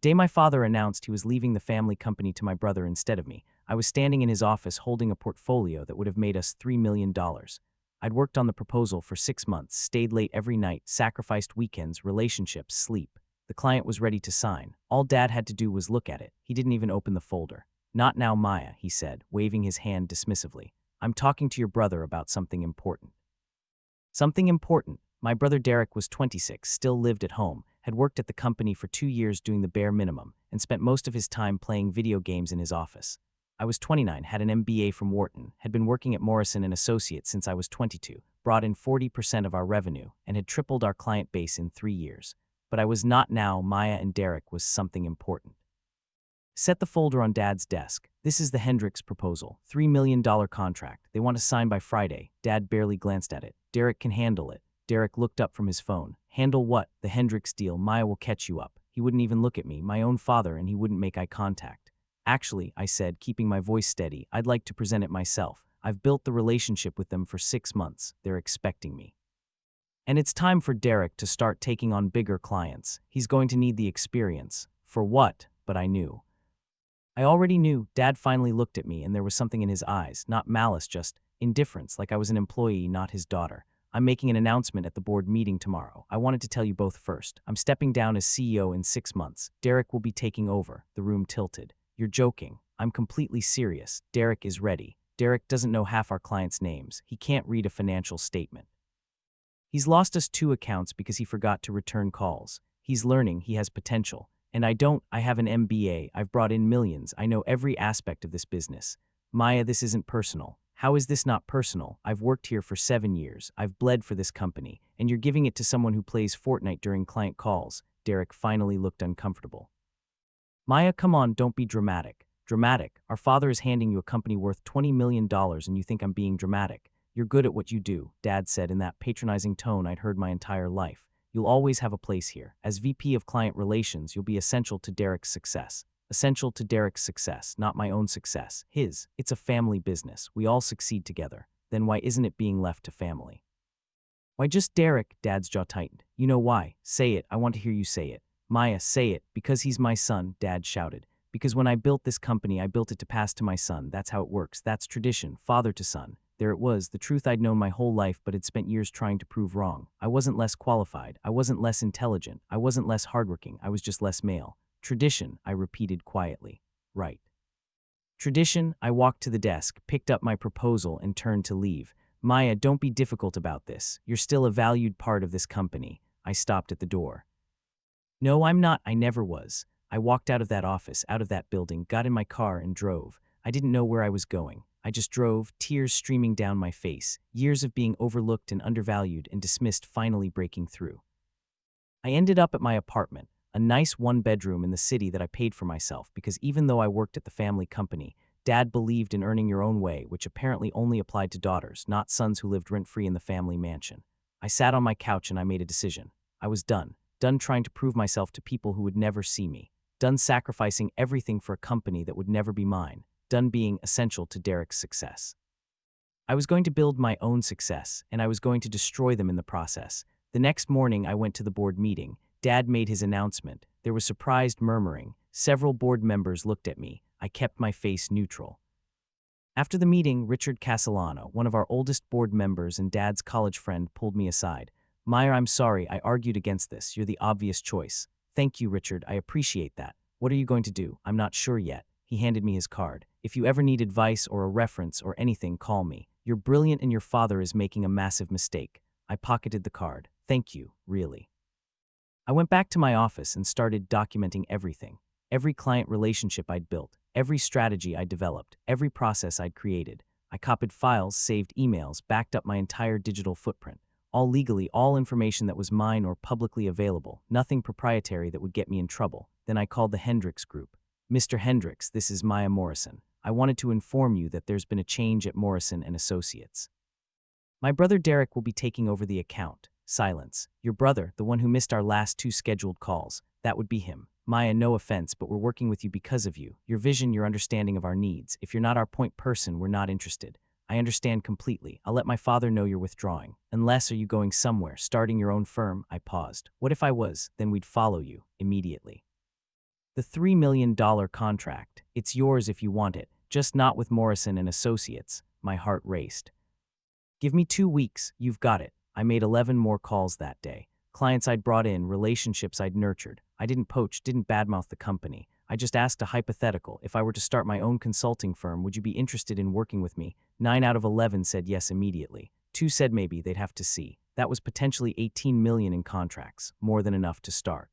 Day my father announced he was leaving the family company to my brother instead of me, I was standing in his office holding a portfolio that would have made us $3 million. I'd worked on the proposal for 6 months, stayed late every night, sacrificed weekends, relationships, sleep. The client was ready to sign. All Dad had to do was look at it. He didn't even open the folder. "Not now, Maya," he said, waving his hand dismissively. "I'm talking to your brother about something important." Something important. My brother Derek was 26, still lived at home, had worked at the company for 2 years doing the bare minimum, and spent most of his time playing video games in his office. I was 29, had an MBA from Wharton, had been working at Morrison & Associates since I was 22, brought in 40% of our revenue, and had tripled our client base in 3 years. But I was not now. Maya and Derek was something important. Set the folder on Dad's desk. This is the Hendricks proposal. $3 million contract. They want to sign by Friday. Dad barely glanced at it. Derek can handle it. Derek looked up from his phone. Handle what? The Hendricks deal. Maya will catch you up. He wouldn't even look at me, my own father, and he wouldn't make eye contact. Actually, I said, keeping my voice steady, I'd like to present it myself. I've built the relationship with them for 6 months. They're expecting me. And it's time for Derek to start taking on bigger clients. He's going to need the experience. For what? But I knew. I already knew. Dad finally looked at me, and there was something in his eyes, not malice, just indifference, like I was an employee, not his daughter. "I'm making an announcement at the board meeting tomorrow. I wanted to tell you both first. I'm stepping down as CEO in 6 months. Derek will be taking over." The room tilted. "You're joking." "I'm completely serious. Derek is ready. Derek doesn't know half our clients' names. He can't read a financial statement. He's lost us 2 accounts because he forgot to return calls. He's learning. He has potential. And I don't. I have an MBA. I've brought in millions. I know every aspect of this business. Maya, this isn't personal." "How is this not personal? I've worked here for 7 years. I've bled for this company. And you're giving it to someone who plays Fortnite during client calls." Derek finally looked uncomfortable. "Maya, come on, don't be dramatic." "Dramatic? Our father is handing you a company worth $20 million and you think I'm being dramatic. You're good at what you do," Dad said in that patronizing tone I'd heard my entire life. "You'll always have a place here. As VP of Client Relations, you'll be essential to Derek's success." Essential to Derek's success, not my own success. His. It's a family business. We all succeed together. Then why isn't it being left to family? "Why just Derek?" Dad's jaw tightened. "You know why. Say it. I want to hear you say it." "Maya, say it." "Because he's my son," Dad shouted. "Because when I built this company, I built it to pass to my son. That's how it works. That's tradition. Father to son." There it was, the truth I'd known my whole life but had spent years trying to prove wrong. I wasn't less qualified. I wasn't less intelligent. I wasn't less hardworking. I was just less male. "Tradition," I repeated quietly. "Right. Tradition." I walked to the desk, picked up my proposal, and turned to leave. "Maya, don't be difficult about this. You're still a valued part of this company." I stopped at the door. "No, I'm not. I never was." I walked out of that office, out of that building, got in my car and drove. I didn't know where I was going. I just drove, tears streaming down my face, years of being overlooked and undervalued and dismissed finally breaking through. I ended up at my apartment, a nice 1-bedroom in the city that I paid for myself because even though I worked at the family company, Dad believed in earning your own way, which apparently only applied to daughters, not sons who lived rent-free in the family mansion. I sat on my couch and I made a decision. I was done. Done trying to prove myself to people who would never see me. Done sacrificing everything for a company that would never be mine. Done being essential to Derek's success. I was going to build my own success, and I was going to destroy them in the process. The next morning I went to the board meeting. Dad made his announcement. There was surprised murmuring. Several board members looked at me. I kept my face neutral. After the meeting, Richard Castellano, one of our oldest board members and Dad's college friend, pulled me aside. "Meyer, I'm sorry, I argued against this. You're the obvious choice." "Thank you, Richard, I appreciate that. What are you going to do?" "I'm not sure yet." He handed me his card. "If you ever need advice or a reference or anything, call me. You're brilliant and your father is making a massive mistake." I pocketed the card. "Thank you, really." I went back to my office and started documenting everything. Every client relationship I'd built, every strategy I'd developed, every process I'd created. I copied files, saved emails, backed up my entire digital footprint. All legally, all information that was mine or publicly available, nothing proprietary that would get me in trouble. Then I called the Hendricks Group. "Mr. Hendricks, this is Maya Morrison. I wanted to inform you that there's been a change at Morrison & Associates. My brother Derek will be taking over the account." Silence. "Your brother, the one who missed our last 2 scheduled calls. That would be him. Maya, no offense, but we're working with you because of you. Your vision, your understanding of our needs. If you're not our point person, we're not interested." "I understand completely. I'll let my father know you're withdrawing. Unless, are you going somewhere, starting your own firm?" I paused. "What if I was? Then we'd follow you, immediately." The $3 million contract. It's yours if you want it, just not with Morrison and Associates. My heart raced. Give me 2 weeks, you've got it. I made 11 more calls that day. Clients I'd brought in, relationships I'd nurtured. I didn't poach, didn't badmouth the company. I just asked a hypothetical. If I were to start my own consulting firm, would you be interested in working with me? 9 out of 11 said yes immediately. 2 said maybe, they'd have to see. That was potentially 18 million in contracts, more than enough to start.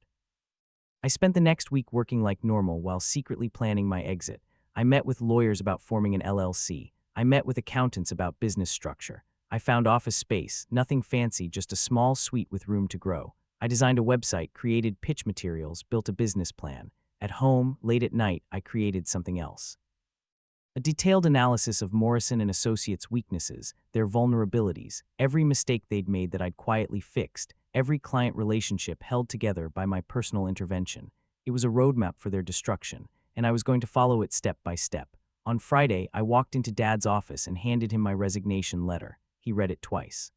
I spent the next week working like normal while secretly planning my exit. I met with lawyers about forming an LLC. I met with accountants about business structure. I found office space, nothing fancy, just a small suite with room to grow. I designed a website, created pitch materials, built a business plan. At home, late at night, I created something else. A detailed analysis of Morrison and Associates' weaknesses, their vulnerabilities, every mistake they'd made that I'd quietly fixed, every client relationship held together by my personal intervention. It was a roadmap for their destruction, and I was going to follow it step by step. On Friday, I walked into Dad's office and handed him my resignation letter. He read it twice.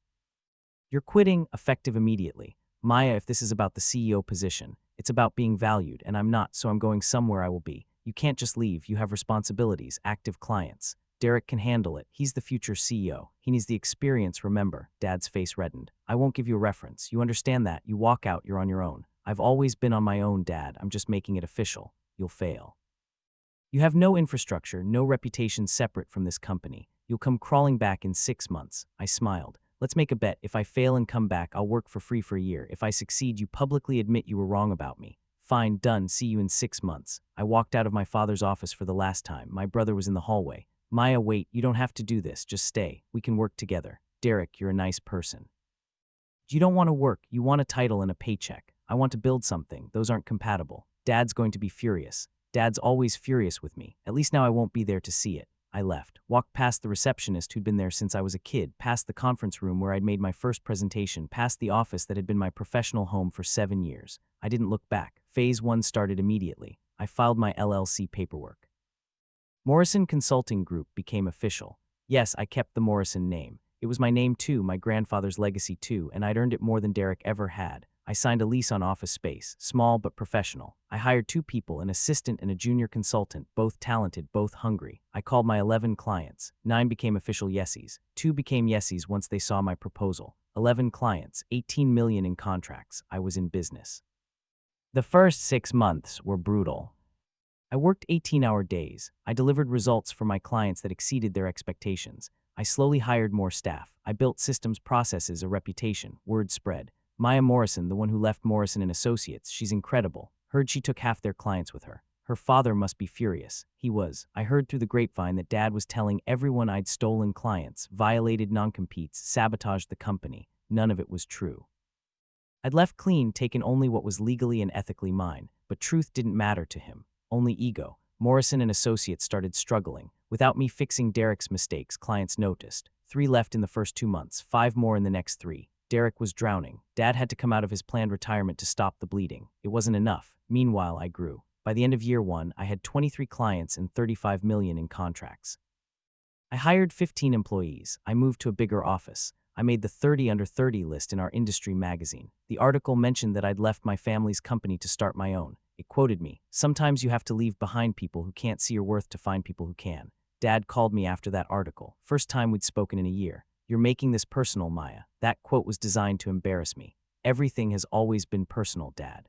You're quitting, effective immediately. Maya, if this is about the CEO position, it's about being valued, and I'm not, so I'm going somewhere I will be. You can't just leave, you have responsibilities, active clients. Derek can handle it. He's the future CEO. He needs the experience, remember. Dad's face reddened. I won't give you a reference. You understand that. You walk out, you're on your own. I've always been on my own, Dad. I'm just making it official. You'll fail. You have no infrastructure, no reputation separate from this company. You'll come crawling back in 6 months. I smiled. Let's make a bet. If I fail and come back, I'll work for free for a year. If I succeed, you publicly admit you were wrong about me. Fine, done. See you in 6 months. I walked out of my father's office for the last time. My brother was in the hallway. Maya, wait, you don't have to do this. Just stay. We can work together. Derek, you're a nice person. You don't want to work. You want a title and a paycheck. I want to build something. Those aren't compatible. Dad's going to be furious. Dad's always furious with me. At least now I won't be there to see it. I left, walked past the receptionist who'd been there since I was a kid, past the conference room where I'd made my first presentation, past the office that had been my professional home for 7 years. I didn't look back. Phase 1 started immediately. I filed my LLC paperwork. Morrison Consulting Group became official. Yes, I kept the Morrison name. It was my name too, my grandfather's legacy too, and I'd earned it more than Derek ever had. I signed a lease on office space, small but professional. I hired 2 people, an assistant and a junior consultant, both talented, both hungry. I called my 11 clients. 9 became official yesies. 2 became yesies once they saw my proposal. 11 clients, 18 million in contracts. I was in business. The first 6 months were brutal. I worked 18-hour days. I delivered results for my clients that exceeded their expectations. I slowly hired more staff. I built systems, processes, a reputation. Word spread. Maya Morrison, the one who left Morrison and Associates, she's incredible. Heard she took half their clients with her. Her father must be furious. He was. I heard through the grapevine that Dad was telling everyone I'd stolen clients, violated non-competes, sabotaged the company. None of it was true. I'd left clean, taken only what was legally and ethically mine, but truth didn't matter to him. Only ego. Morrison and Associates started struggling. Without me fixing Derek's mistakes, clients noticed. 3 left in the first 2 months, 5 more in the next 3. Derek was drowning. Dad had to come out of his planned retirement to stop the bleeding. It wasn't enough. Meanwhile, I grew. By the end of year 1, I had 23 clients and 35 million in contracts. I hired 15 employees. I moved to a bigger office. I made the 30 under 30 list in our industry magazine. The article mentioned that I'd left my family's company to start my own. It quoted me, "Sometimes you have to leave behind people who can't see your worth to find people who can." Dad called me after that article. First time we'd spoken in a year. "You're making this personal, Maya." That quote was designed to embarrass me. Everything has always been personal, Dad.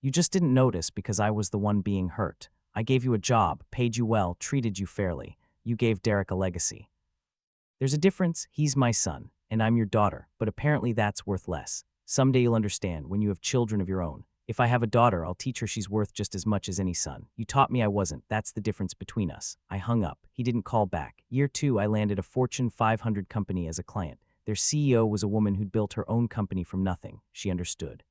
You just didn't notice because I was the one being hurt. I gave you a job, paid you well, treated you fairly. You gave Derek a legacy. There's a difference. He's my son, and I'm your daughter, but apparently that's worth less. Someday you'll understand when you have children of your own. If I have a daughter, I'll teach her she's worth just as much as any son. You taught me I wasn't. That's the difference between us. I hung up. He didn't call back. Year 2, I landed a Fortune 500 company as a client. Their CEO was a woman who'd built her own company from nothing. She understood.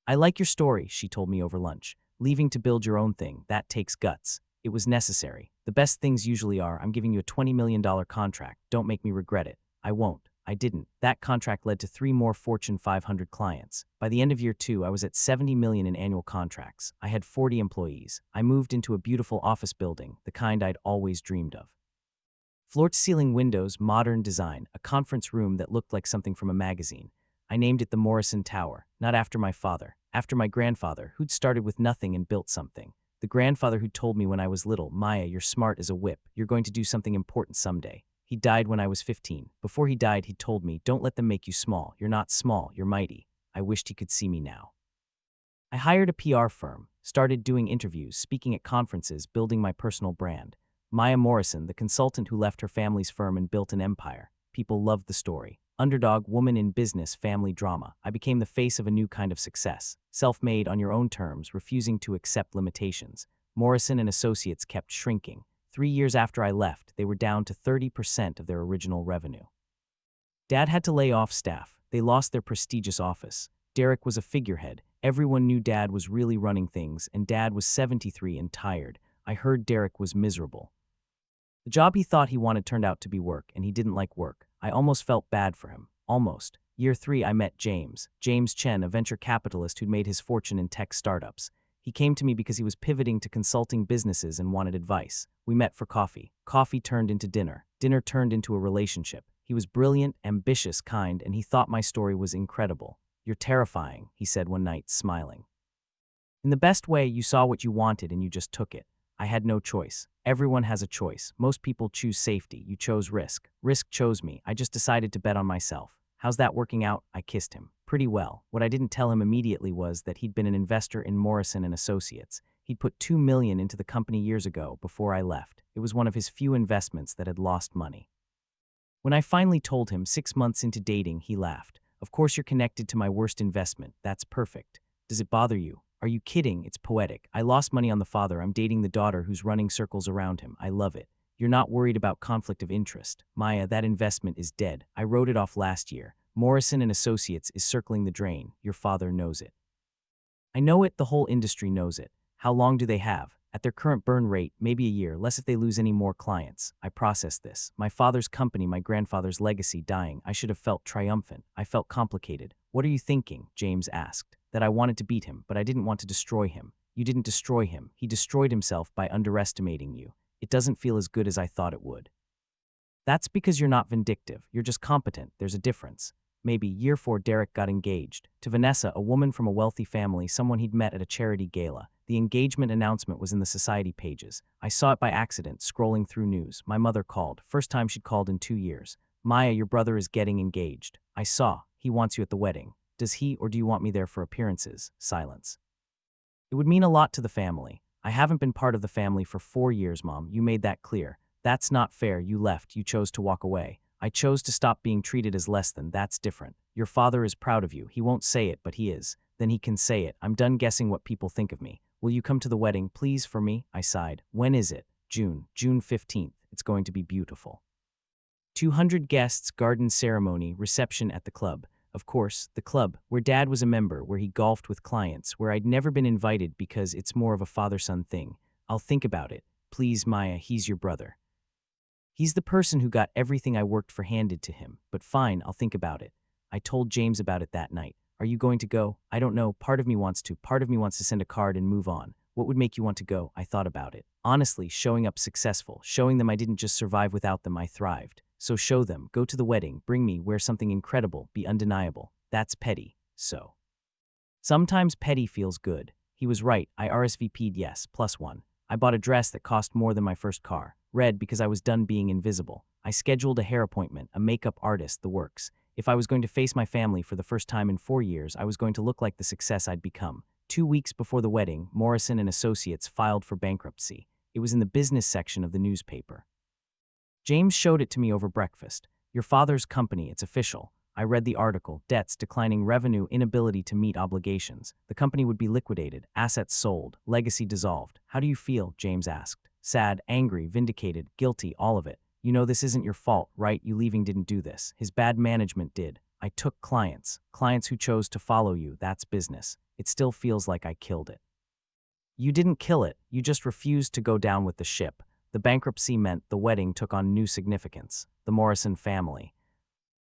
"I like your story," she told me over lunch. "Leaving to build your own thing, that takes guts." It was necessary. The best things usually are, "I'm giving you a $20 million contract. Don't make me regret it." I won't. I didn't. That contract led to 3 more Fortune 500 clients. By the end of year 2, I was at 70 million in annual contracts. I had 40 employees. I moved into a beautiful office building, the kind I'd always dreamed of. Floor-to-ceiling windows, modern design, a conference room that looked like something from a magazine. I named it the Morrison Tower, not after my father, after my grandfather, who'd started with nothing and built something. The grandfather who told me when I was little, Maya, you're smart as a whip, you're going to do something important someday. He died when I was 15. Before he died, he told me, don't let them make you small. You're not small, you're mighty. I wished he could see me now. I hired a PR firm, started doing interviews, speaking at conferences, building my personal brand. Maya Morrison, the consultant who left her family's firm and built an empire. People loved the story. Underdog, woman in business, family drama. I became the face of a new kind of success. Self-made on your own terms, refusing to accept limitations. Morrison and Associates kept shrinking. 3 years after I left, they were down to 30% of their original revenue. Dad had to lay off staff. They lost their prestigious office. Derek was a figurehead. Everyone knew Dad was really running things, and Dad was 73 and tired. I heard Derek was miserable. The job he thought he wanted turned out to be work, and he didn't like work. I almost felt bad for him. Almost. Year 3, I met James Chen, a venture capitalist who'd made his fortune in tech startups. He came to me because he was pivoting to consulting businesses and wanted advice. We met for coffee. Coffee turned into dinner. Dinner turned into a relationship. He was brilliant, ambitious, kind, and he thought my story was incredible. You're terrifying, he said one night, smiling. In the best way, you saw what you wanted and you just took it. I had no choice. Everyone has a choice. Most people choose safety. You chose risk. Risk chose me. I just decided to bet on myself. How's that working out? I kissed him. Pretty well. What I didn't tell him immediately was that he'd been an investor in Morrison and Associates. He'd put $2 million into the company years ago before I left. It was one of his few investments that had lost money. When I finally told him 6 months into dating, he laughed. Of course you're connected to my worst investment. That's perfect. Does it bother you? Are you kidding? It's poetic. I lost money on the father. I'm dating the daughter who's running circles around him. I love it. You're not worried about conflict of interest. Maya, that investment is dead. I wrote it off last year. Morrison and Associates is circling the drain. Your father knows it. I know it. The whole industry knows it. How long do they have? At their current burn rate, maybe a year, less if they lose any more clients. I processed this. My father's company, my grandfather's legacy dying. I should have felt triumphant. I felt complicated. What are you thinking? James asked. That I wanted to beat him, but I didn't want to destroy him. You didn't destroy him. He destroyed himself by underestimating you. It doesn't feel as good as I thought it would. That's because you're not vindictive. You're just competent. There's a difference. Maybe. Year 4, Derek got engaged. To Vanessa, a woman from a wealthy family, someone he'd met at a charity gala. The engagement announcement was in the society pages. I saw it by accident, scrolling through news. My mother called. First time she'd called in 2 years. Maya, your brother is getting engaged. I saw. He wants you at the wedding. Does he, or do you want me there for appearances? Silence. It would mean a lot to the family. I haven't been part of the family for 4 years, Mom. You made that clear. That's not fair. You left. You chose to walk away. I chose to stop being treated as less than. That's different. Your father is proud of you. He won't say it, but he is. Then he can say it. I'm done guessing what people think of me. Will you come to the wedding, please, for me? I sighed. When is it? June 15th. It's going to be beautiful. 200 guests, garden ceremony, reception at the club. Of course, the club, where Dad was a member, where he golfed with clients, where I'd never been invited because it's more of a father-son thing. I'll think about it. Please, Maya, he's your brother. He's the person who got everything I worked for handed to him, but fine, I'll think about it. I told James about it that night. Are you going to go? I don't know. Part of me wants to. Part of me wants to send a card and move on. What would make you want to go? I thought about it. Honestly, showing up successful, showing them I didn't just survive without them, I thrived. So show them, go to the wedding, bring me, wear something incredible, be undeniable. That's petty. So. Sometimes petty feels good. He was right. I RSVP'd yes, +1. I bought a dress that cost more than my first car. Red because I was done being invisible. I scheduled a hair appointment, a makeup artist, the works. If I was going to face my family for the first time in 4 years, I was going to look like the success I'd become. 2 weeks before the wedding, Morrison and Associates filed for bankruptcy. It was in the business section of the newspaper. James showed it to me over breakfast. Your father's company, it's official. I read the article. Debts, declining revenue, inability to meet obligations. The company would be liquidated, assets sold, legacy dissolved. How do you feel? James asked. Sad, angry, vindicated, guilty, all of it. You know this isn't your fault, right? You leaving didn't do this. His bad management did. I took clients who chose to follow you. That's business. It still feels like I killed it. You didn't kill it. You just refused to go down with the ship. The bankruptcy meant the wedding took on new significance. The Morrison family.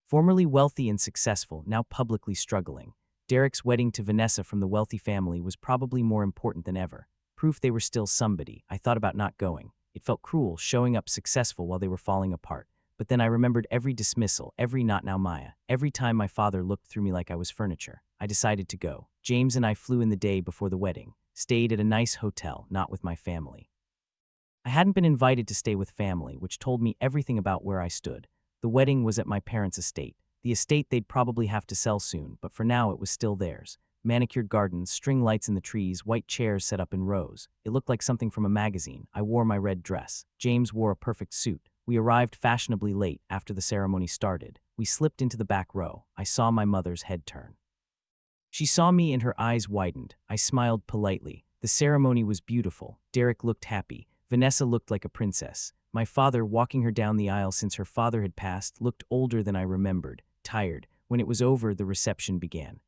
Formerly wealthy and successful, now publicly struggling. Derek's wedding to Vanessa from the wealthy family was probably more important than ever. Proof they were still somebody. I thought about not going. It felt cruel, showing up successful while they were falling apart. But then I remembered every dismissal, every not now Maya, every time my father looked through me like I was furniture. I decided to go. James and I flew in the day before the wedding, stayed at a nice hotel, not with my family. I hadn't been invited to stay with family, which told me everything about where I stood. The wedding was at my parents' estate. The estate they'd probably have to sell soon, but for now it was still theirs. Manicured gardens, string lights in the trees, white chairs set up in rows. It looked like something from a magazine. I wore my red dress. James wore a perfect suit. We arrived fashionably late after the ceremony started. We slipped into the back row. I saw my mother's head turn. She saw me and her eyes widened. I smiled politely. The ceremony was beautiful. Derek looked happy. Vanessa looked like a princess. My father, walking her down the aisle since her father had passed, looked older than I remembered, tired. When it was over, the reception began.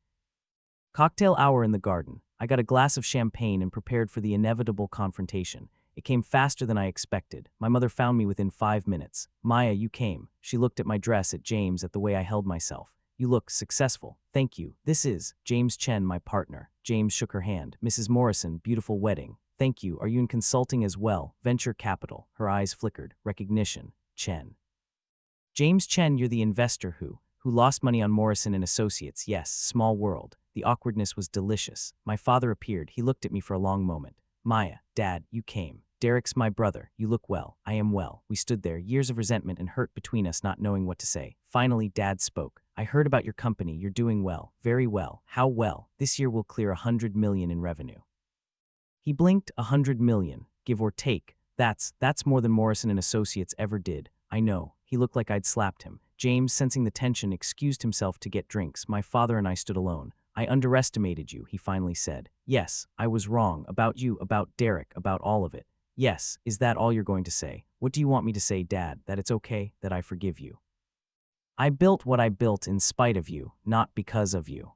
Cocktail hour in the garden. I got a glass of champagne and prepared for the inevitable confrontation. It came faster than I expected. My mother found me within 5 minutes. Maya, you came. She looked at my dress, at James, at the way I held myself. You look successful. Thank you. This is James Chen, my partner. James shook her hand. Mrs. Morrison, beautiful wedding. Thank you. Are you in consulting as well? Venture capital. Her eyes flickered. Recognition. Chen. James Chen, you're the investor who lost money on Morrison and Associates. Yes, small world. The awkwardness was delicious. My father appeared. He looked at me for a long moment. Maya, Dad, you came. Derek's my brother. You look well. I am well. We stood there, years of resentment and hurt between us, not knowing what to say. Finally, Dad spoke. I heard about your company. You're doing well. Very well. How well? This year we'll clear 100 million in revenue. He blinked. 100 million, give or take. That's more than Morrison and Associates ever did. I know. He looked like I'd slapped him. James, sensing the tension, excused himself to get drinks. My father and I stood alone. I underestimated you, he finally said. Yes, I was wrong. About you, about Derek, about all of it. Yes, is that all you're going to say? What do you want me to say, Dad? That it's okay, that I forgive you? I built what I built in spite of you, not because of you.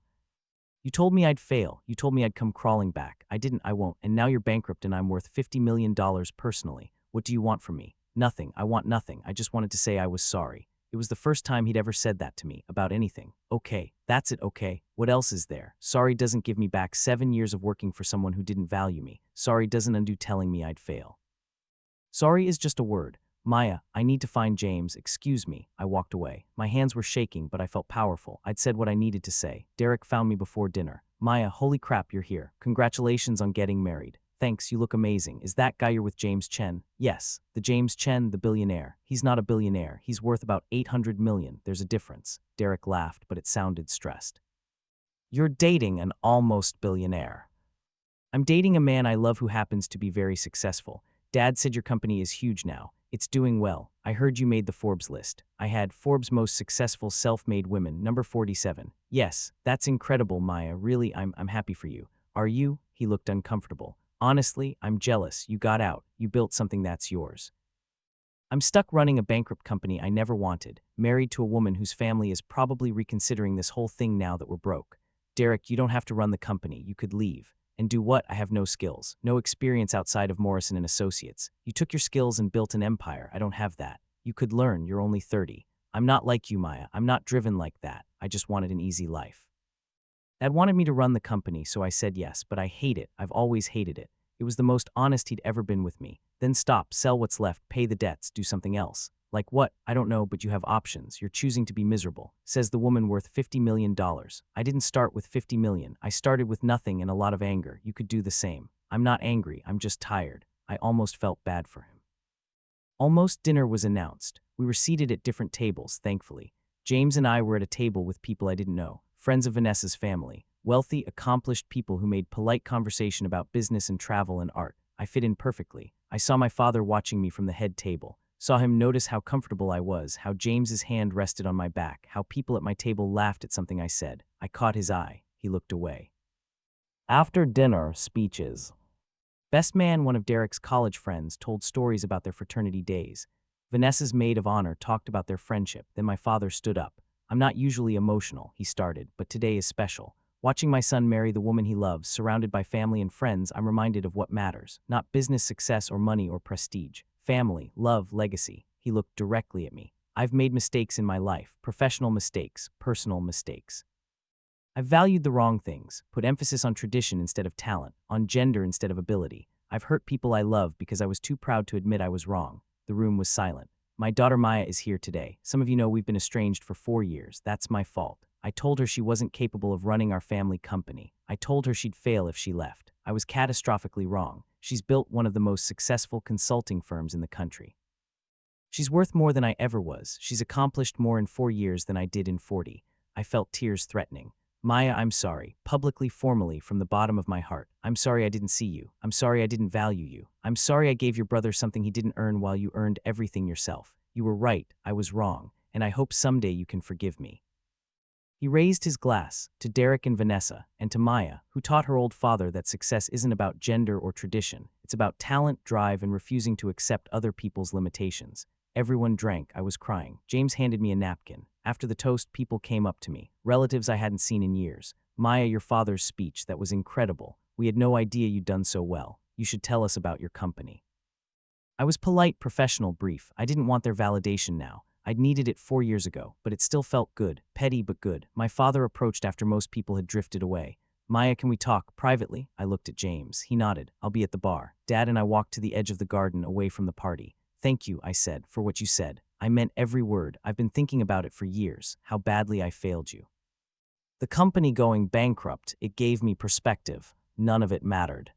You told me I'd fail. You told me I'd come crawling back. I didn't, I won't, and now you're bankrupt and I'm worth $50 million personally. What do you want from me? Nothing. I want nothing. I just wanted to say I was sorry. It was the first time he'd ever said that to me, about anything. Okay, that's it, okay. What else is there? Sorry doesn't give me back 7 years of working for someone who didn't value me. Sorry doesn't undo telling me I'd fail. Sorry is just a word. Maya, I need to find James. Excuse me. I walked away. My hands were shaking, but I felt powerful. I'd said what I needed to say. Derek found me before dinner. Maya, holy crap, you're here. Congratulations on getting married. Thanks, you look amazing. Is that guy you're with, James Chen? Yes, the James Chen, the billionaire. He's not a billionaire. He's worth about 800 million. There's a difference. Derek laughed, but it sounded stressed. You're dating an almost billionaire. I'm dating a man I love who happens to be very successful. Dad said your company is huge now. It's doing well. I heard you made the Forbes list. I had Forbes' most successful self-made women, number 47. Yes, that's incredible, Maya. Really, I'm happy for you. Are you? He looked uncomfortable. Honestly, I'm jealous. You got out. You built something that's yours. I'm stuck running a bankrupt company I never wanted, married to a woman whose family is probably reconsidering this whole thing now that we're broke. Derek, you don't have to run the company. You could leave. And do what? I have no skills, no experience outside of Morrison and Associates. You took your skills and built an empire. I don't have that. You could learn. You're only 30. I'm not like you, Maya. I'm not driven like that. I just wanted an easy life. Dad wanted me to run the company, so I said yes, but I hate it. I've always hated it. It was the most honest he'd ever been with me. Then stop, sell what's left, pay the debts, do something else. Like what? I don't know, but you have options. You're choosing to be miserable, says the woman worth $50 million. I didn't start with 50 million. I started with nothing and a lot of anger. You could do the same. I'm not angry. I'm just tired. I almost felt bad for him. Almost dinner was announced. We were seated at different tables, thankfully. James and I were at a table with people I didn't know, friends of Vanessa's family, wealthy, accomplished people who made polite conversation about business and travel and art. I fit in perfectly. I saw my father watching me from the head table. Saw him notice how comfortable I was, how James's hand rested on my back, how people at my table laughed at something I said. I caught his eye. He looked away. After dinner, speeches. Best man, one of Derek's college friends, told stories about their fraternity days. Vanessa's maid of honor talked about their friendship. Then my father stood up. I'm not usually emotional, he started, but today is special. Watching my son marry the woman he loves, surrounded by family and friends, I'm reminded of what matters. Not business success or money or prestige. Family, love, legacy. He looked directly at me. I've made mistakes in my life, professional mistakes, personal mistakes. I've valued the wrong things, put emphasis on tradition instead of talent, on gender instead of ability. I've hurt people I love because I was too proud to admit I was wrong. The room was silent. My daughter Maya is here today. Some of you know we've been estranged for 4 years. That's my fault. I told her she wasn't capable of running our family company. I told her she'd fail if she left. I was catastrophically wrong. She's built one of the most successful consulting firms in the country. She's worth more than I ever was. She's accomplished more in 4 years than I did in 40. I felt tears threatening. Maya, I'm sorry. Publicly, formally, from the bottom of my heart. I'm sorry I didn't see you. I'm sorry I didn't value you. I'm sorry I gave your brother something he didn't earn while you earned everything yourself. You were right. I was wrong. And I hope someday you can forgive me. He raised his glass to Derek and Vanessa, and to Maya, who taught her old father that success isn't about gender or tradition. It's about talent, drive, and refusing to accept other people's limitations. Everyone drank. I was crying. James handed me a napkin. After the toast, people came up to me, relatives I hadn't seen in years. Maya, your father's speech, that was incredible. We had no idea you'd done so well. You should tell us about your company. I was polite, professional, brief. I didn't want their validation now. I'd needed it 4 years ago, but it still felt good, petty but good. My father approached after most people had drifted away. Maya, can we talk privately? I looked at James. He nodded. I'll be at the bar. Dad and I walked to the edge of the garden away from the party. Thank you, I said, for what you said. I meant every word. I've been thinking about it for years, how badly I failed you. The company going bankrupt, it gave me perspective. None of it mattered.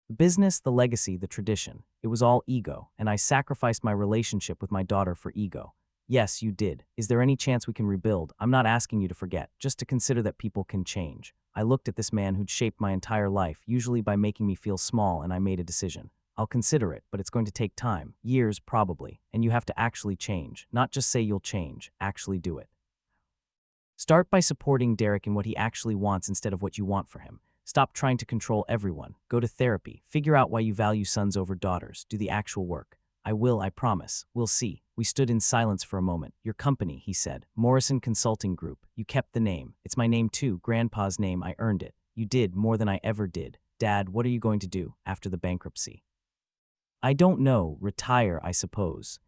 The business, the legacy, the tradition. It was all ego, and I sacrificed my relationship with my daughter for ego. Yes, you did. Is there any chance we can rebuild? I'm not asking you to forget, just to consider that people can change. I looked at this man who'd shaped my entire life, usually by making me feel small, and I made a decision. I'll consider it, but it's going to take time, years probably, and you have to actually change. Not just say you'll change, actually do it. Start by supporting Derek in what he actually wants instead of what you want for him. Stop trying to control everyone. Go to therapy. Figure out why you value sons over daughters. Do the actual work. I will, I promise. We'll see. We stood in silence for a moment. Your company, he said. Morrison Consulting Group. You kept the name. It's my name too, Grandpa's name. I earned it. You did more than I ever did. Dad, what are you going to do after the bankruptcy? I don't know. Retire, I suppose.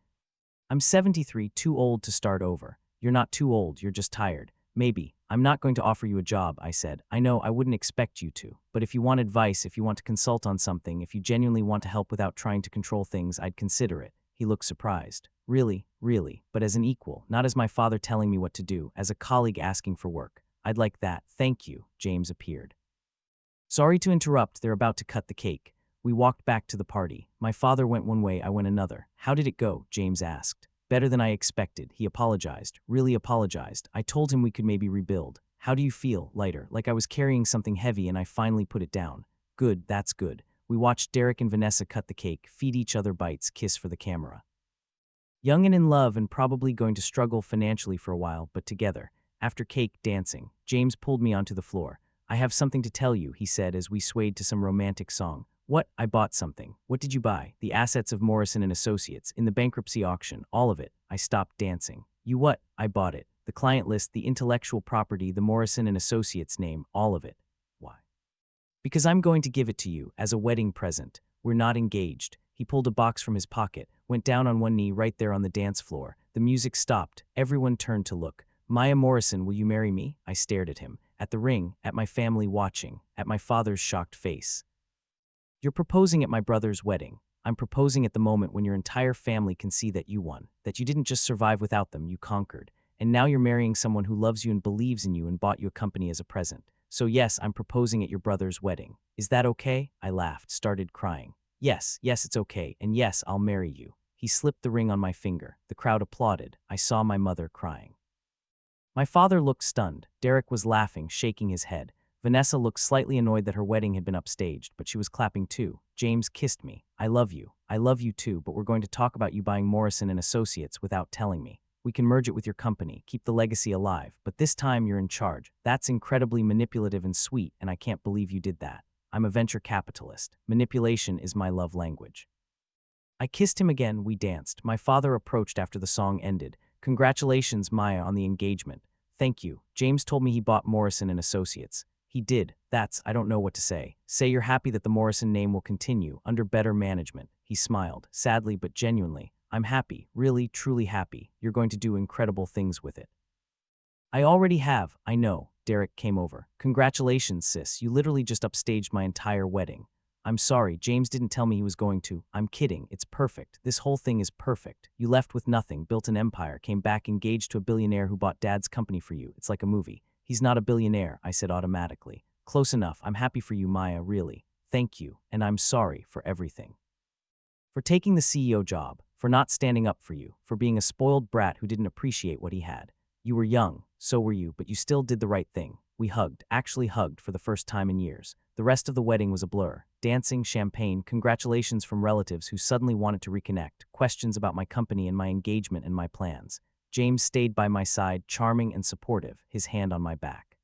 I'm 73, too old to start over. You're not too old, you're just tired. Maybe. I'm not going to offer you a job, I said. I know I wouldn't expect you to. But if you want advice, if you want to consult on something, if you genuinely want to help without trying to control things, I'd consider it. He looked surprised. Really, really, but as an equal, not as my father telling me what to do, as a colleague asking for work. I'd like that. Thank you. James appeared. Sorry to interrupt, they're about to cut the cake. We walked back to the party. My father went one way, I went another. How did it go? James asked. Better than I expected. He apologized. Really apologized. I told him we could maybe rebuild. How do you feel? Lighter. Like I was carrying something heavy and I finally put it down. Good, that's good. We watched Derek and Vanessa cut the cake, feed each other bites, kiss for the camera. Young and in love and probably going to struggle financially for a while, but together. After cake, dancing. James pulled me onto the floor. I have something to tell you, he said as we swayed to some romantic song. What? I bought something. What did you buy? The assets of Morrison & Associates, in the bankruptcy auction, all of it. I stopped dancing. You what? I bought it. The client list, the intellectual property, the Morrison & Associates name, all of it. Why? Because I'm going to give it to you, as a wedding present. We're not engaged. He pulled a box from his pocket, went down on one knee right there on the dance floor. The music stopped. Everyone turned to look. Maya Morrison, will you marry me? I stared at him. At the ring, at my family watching, at my father's shocked face. You're proposing at my brother's wedding. I'm proposing at the moment when your entire family can see that you won, that you didn't just survive without them, you conquered. And now you're marrying someone who loves you and believes in you and bought you a company as a present. So yes, I'm proposing at your brother's wedding. Is that okay? I laughed, started crying. Yes, it's okay, and yes, I'll marry you. He slipped the ring on my finger. The crowd applauded. I saw my mother crying. My father looked stunned. Derek was laughing, shaking his head. Vanessa looked slightly annoyed that her wedding had been upstaged, but she was clapping too. James kissed me. I love you. I love you too, but we're going to talk about you buying Morrison & Associates without telling me. We can merge it with your company, keep the legacy alive, but this time you're in charge. That's incredibly manipulative and sweet, and I can't believe you did that. I'm a venture capitalist. Manipulation is my love language. I kissed him again, we danced. My father approached after the song ended. Congratulations, Maya, on the engagement. Thank you. James told me he bought Morrison & Associates. He did. I don't know what to say. Say you're happy that the Morrison name will continue, under better management. He smiled, sadly but genuinely. I'm happy, really, truly happy. You're going to do incredible things with it. I already have, I know. Derek came over. Congratulations, sis. You literally just upstaged my entire wedding. I'm sorry, James didn't tell me he was going to. I'm kidding, it's perfect. This whole thing is perfect. You left with nothing, built an empire, came back engaged to a billionaire who bought Dad's company for you. It's like a movie. He's not a billionaire, I said automatically. Close enough, I'm happy for you, Maya, really. Thank you, and I'm sorry for everything. For taking the CEO job, for not standing up for you, for being a spoiled brat who didn't appreciate what he had. You were young, so were you, but you still did the right thing. We hugged, actually hugged for the first time in years. The rest of the wedding was a blur. Dancing, champagne, congratulations from relatives who suddenly wanted to reconnect, questions about my company and my engagement and my plans. James stayed by my side, charming and supportive, his hand on my back.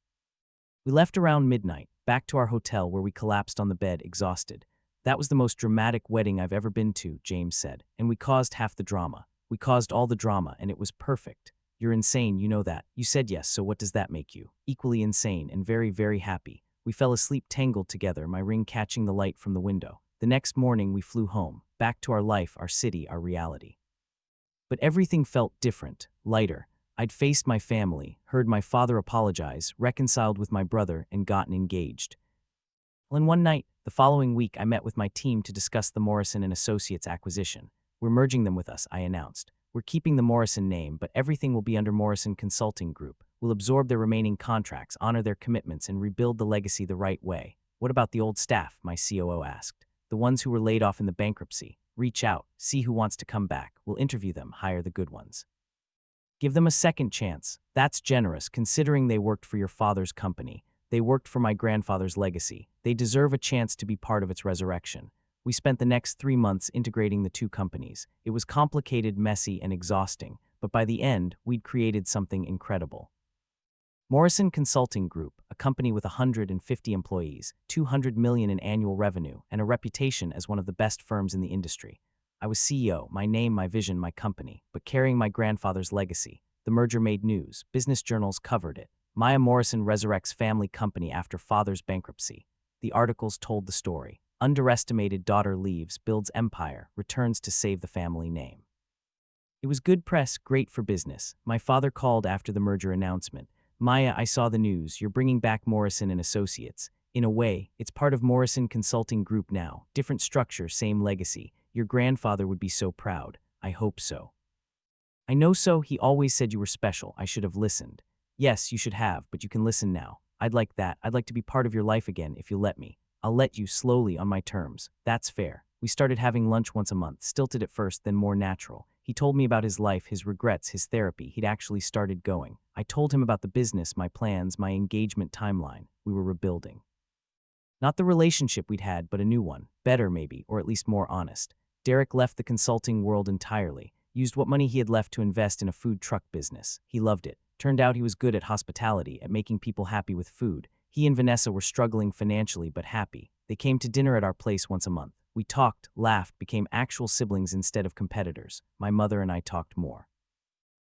We left around midnight, back to our hotel where we collapsed on the bed, exhausted. That was the most dramatic wedding I've ever been to, James said, and we caused half the drama. We caused all the drama, and it was perfect. You're insane, you know that. You said yes, so what does that make you? Equally insane and very, very happy. We fell asleep tangled together, my ring catching the light from the window. The next morning we flew home, back to our life, our city, our reality. But everything felt different, lighter. I'd faced my family, heard my father apologize, reconciled with my brother, and gotten engaged. Well, in one night, the following week, I met with my team to discuss the Morrison & Associates acquisition. We're merging them with us, I announced. We're keeping the Morrison name, but everything will be under Morrison Consulting Group. We'll absorb their remaining contracts, honor their commitments, and rebuild the legacy the right way. What about the old staff? My COO asked. The ones who were laid off in the bankruptcy. Reach out, see who wants to come back. We'll interview them, hire the good ones. Give them a second chance. That's generous, considering they worked for your father's company. They worked for my grandfather's legacy. They deserve a chance to be part of its resurrection. We spent the next 3 months integrating the two companies. It was complicated, messy, and exhausting, but by the end, we'd created something incredible. Morrison Consulting Group, a company with 150 employees, $200 million in annual revenue, and a reputation as one of the best firms in the industry. I was CEO, my name, my vision, my company, but carrying my grandfather's legacy. The merger made news. Business journals covered it. Maya Morrison resurrects family company after father's bankruptcy. The articles told the story. Underestimated daughter leaves, builds empire, returns to save the family name. It was good press, great for business. My father called after the merger announcement. Maya, I saw the news. You're bringing back Morrison & Associates. In a way, it's part of Morrison Consulting Group now. Different structure, same legacy. Your grandfather would be so proud. I hope so. I know so. He always said you were special. I should have listened. Yes, you should have, but you can listen now. I'd like that. I'd like to be part of your life again if you'll let me. I'll let you, slowly, on my terms. That's fair. We started having lunch once a month, stilted at first, then more natural. He told me about his life, his regrets, his therapy. He'd actually started going. I told him about the business, my plans, my engagement timeline. We were rebuilding. Not the relationship we'd had, but a new one. Better, maybe, or at least more honest. Derek left the consulting world entirely, used what money he had left to invest in a food truck business. He loved it. Turned out he was good at hospitality, at making people happy with food. He and Vanessa were struggling financially but happy. They came to dinner at our place once a month. We talked, laughed, became actual siblings instead of competitors. My mother and I talked more.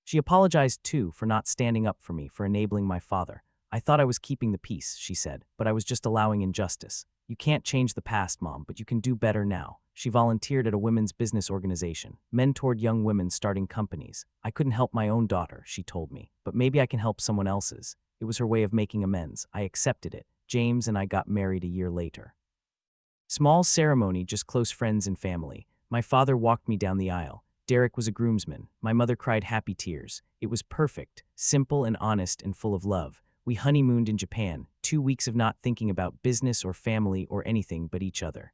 She apologized too for not standing up for me, for enabling my father. I thought I was keeping the peace, she said, but I was just allowing injustice. You can't change the past, Mom, but you can do better now. She volunteered at a women's business organization, mentored young women starting companies. I couldn't help my own daughter, she told me, but maybe I can help someone else's. It was her way of making amends. I accepted it. James and I got married a year later. Small ceremony, just close friends and family. My father walked me down the aisle. Derek was a groomsman. My mother cried happy tears. It was perfect, simple and honest and full of love. We honeymooned in Japan, 2 weeks of not thinking about business or family or anything but each other.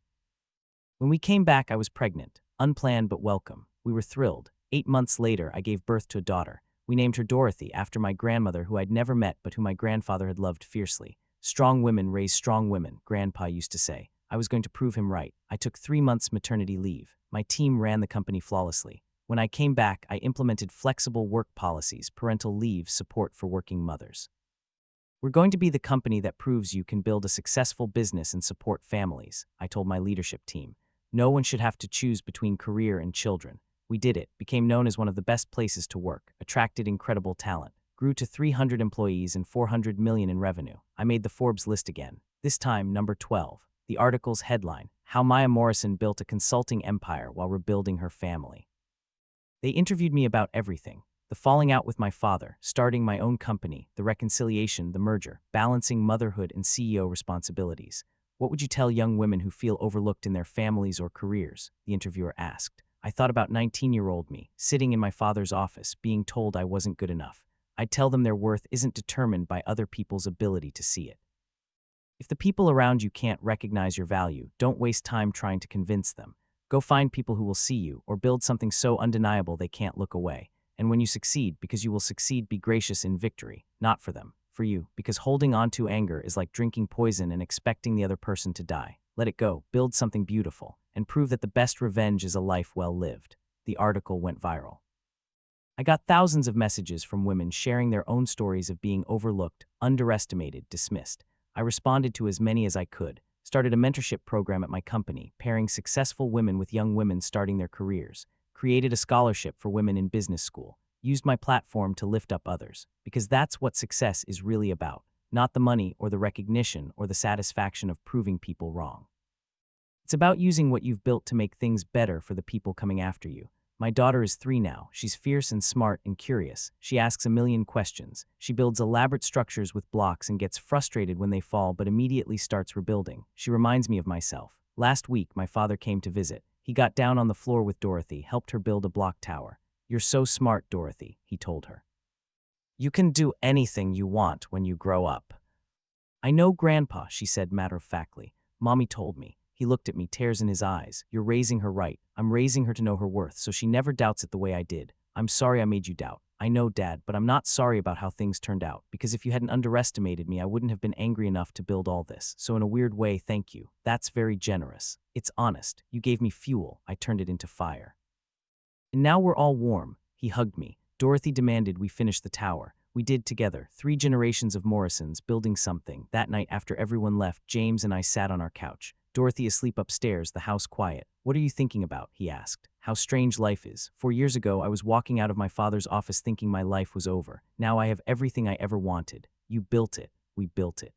When we came back, I was pregnant, unplanned but welcome. We were thrilled. 8 months later, I gave birth to a daughter. We named her Dorothy after my grandmother, who I'd never met but who my grandfather had loved fiercely. Strong women raise strong women, Grandpa used to say. I was going to prove him right. I took 3 months maternity leave. My team ran the company flawlessly. When I came back, I implemented flexible work policies, parental leave support for working mothers. We're going to be the company that proves you can build a successful business and support families, I told my leadership team. No one should have to choose between career and children. We did it, became known as one of the best places to work, attracted incredible talent, grew to 300 employees and $400 million in revenue. I made the Forbes list again, this time number 12. The article's headline, How Maya Morrison Built a Consulting Empire While Rebuilding Her Family. They interviewed me about everything. The falling out with my father, starting my own company, the reconciliation, the merger, balancing motherhood and CEO responsibilities. What would you tell young women who feel overlooked in their families or careers? The interviewer asked. I thought about 19-year-old me, sitting in my father's office, being told I wasn't good enough. I'd tell them their worth isn't determined by other people's ability to see it. If the people around you can't recognize your value, don't waste time trying to convince them. Go find people who will see you, or build something so undeniable they can't look away. And when you succeed, because you will succeed, be gracious in victory, not for them, for you, because holding on to anger is like drinking poison and expecting the other person to die. Let it go, build something beautiful, and prove that the best revenge is a life well lived. The article went viral. I got thousands of messages from women sharing their own stories of being overlooked, underestimated, dismissed. I responded to as many as I could, started a mentorship program at my company, pairing successful women with young women starting their careers, created a scholarship for women in business school, used my platform to lift up others, because that's what success is really about, not the money or the recognition or the satisfaction of proving people wrong. It's about using what you've built to make things better for the people coming after you. My daughter is 3 now. She's fierce and smart and curious. She asks a million questions. She builds elaborate structures with blocks and gets frustrated when they fall but immediately starts rebuilding. She reminds me of myself. Last week, my father came to visit. He got down on the floor with Dorothy, helped her build a block tower. You're so smart, Dorothy, he told her. You can do anything you want when you grow up. I know, Grandpa, she said matter-of-factly. Mommy told me. He looked at me, tears in his eyes. You're raising her right. I'm raising her to know her worth, so she never doubts it the way I did. I'm sorry I made you doubt. I know, Dad, but I'm not sorry about how things turned out, because if you hadn't underestimated me, I wouldn't have been angry enough to build all this. So in a weird way, thank you. That's very generous. It's honest. You gave me fuel. I turned it into fire. And now we're all warm. He hugged me. Dorothy demanded we finish the tower. We did together, 3 generations of Morrisons building something. That night after everyone left, James and I sat on our couch. Dorothy asleep upstairs, the house quiet. What are you thinking about? He asked. How strange life is. 4 years ago, I was walking out of my father's office thinking my life was over. Now I have everything I ever wanted. You built it. We built it.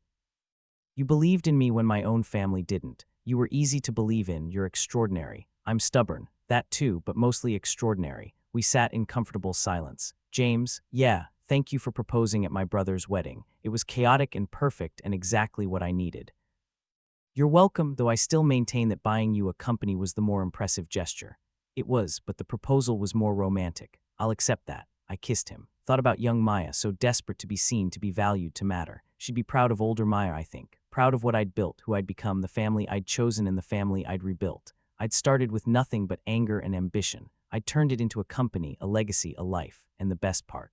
You believed in me when my own family didn't. You were easy to believe in. You're extraordinary. I'm stubborn. That too, but mostly extraordinary. We sat in comfortable silence. James, yeah, thank you for proposing at my brother's wedding. It was chaotic and perfect and exactly what I needed. You're welcome, though I still maintain that buying you a company was the more impressive gesture. It was, but the proposal was more romantic. I'll accept that. I kissed him. Thought about young Maya, so desperate to be seen, to be valued, to matter. She'd be proud of older Maya, I think. Proud of what I'd built, who I'd become, the family I'd chosen and the family I'd rebuilt. I'd started with nothing but anger and ambition. I'd turned it into a company, a legacy, a life. And the best part,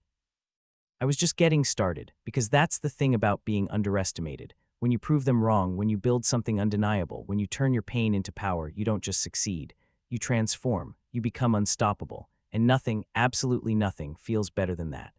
I was just getting started, because that's the thing about being underestimated. When you prove them wrong, when you build something undeniable, when you turn your pain into power, you don't just succeed. You transform, you become unstoppable, and nothing, absolutely nothing, feels better than that.